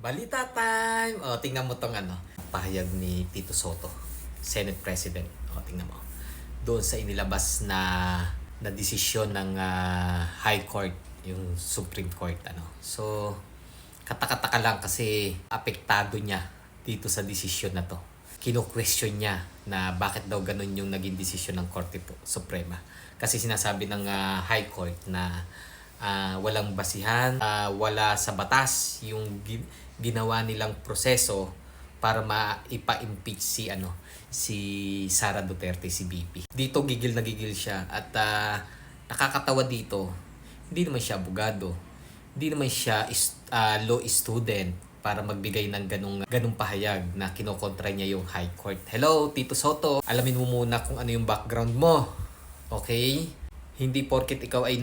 Balita time! O, tingnan mo tong pahayag ni Tito Soto, Senate President. O, tingnan mo. Doon sa inilabas na desisyon ng High Court, yung Supreme Court. So, katakataka lang kasi apektado niya dito sa desisyon na to. Kino-question niya na bakit daw ganun yung naging desisyon ng Korte Suprema. Kasi sinasabi ng High Court na walang basihan, wala sa batas yung ginawa nilang proseso para maipa-impeach si Sara Duterte, si BP. Dito gigil na gigil siya at nakakatawa dito. Hindi naman siya abogado. Hindi naman siya law student para magbigay ng ganung pahayag na kinokontra niya yung High Court. Hello, Tito Soto. Alamin mo muna kung ano yung background mo. Okay? Hindi porket ikaw ay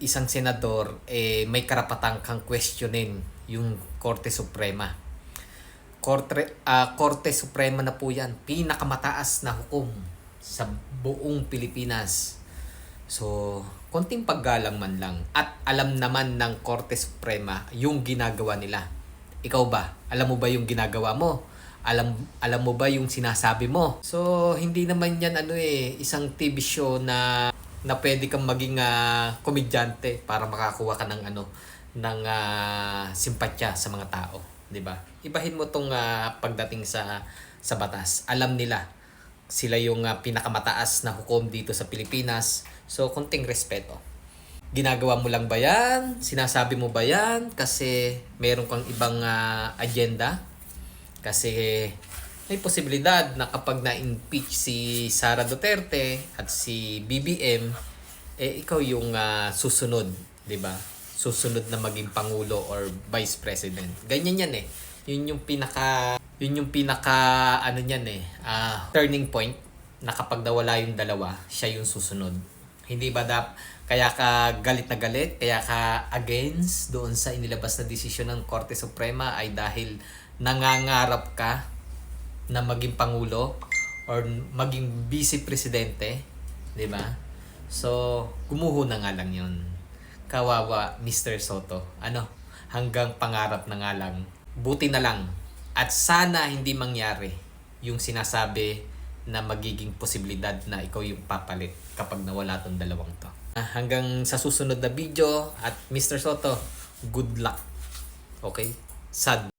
isang senador, may karapatan kang questionin yung Korte Suprema. Korte Suprema na po yan. Pinakamataas na hukom sa buong Pilipinas. So, konting paggalang man lang. At alam naman ng Korte Suprema yung ginagawa nila. Ikaw ba? Alam mo ba yung ginagawa mo? Alam mo ba yung sinasabi mo? So, hindi naman yan isang TV show na pwede kang maging komedyante para makakuha ka ng simpatya sa mga tao, 'di ba? Ibahin mo tong pagdating sa batas. Alam nila sila yung pinakamataas na hukom dito sa Pilipinas. So, konting respeto. Ginagawa mo lang ba yan? Sinasabi mo ba yan? Kasi meron kang ibang agenda? Kasi may posibilidad na kapag na-impeach si Sara Duterte at si BBM, ikaw yung susunod, 'di ba? Susunod na maging pangulo or vice president. Ganyan yan Yun yung pinaka turning point na kapag nawala yung dalawa, siya yung susunod. Hindi ba kaya ka galit na galit, kaya ka against doon sa inilabas na desisyon ng Korte Suprema ay dahil nangangarap ka na maging pangulo or maging vice presidente, 'di ba? So, gumuho na nga lang 'yon. Kawawa Mr. Soto. Hanggang pangarap na nga lang. Buti na lang at sana hindi mangyari yung sinasabi na magiging posibilidad na ikaw yung papalit kapag nawala tong dalawang to. Hanggang sa susunod na video at Mr. Soto, good luck. Okay? Sad.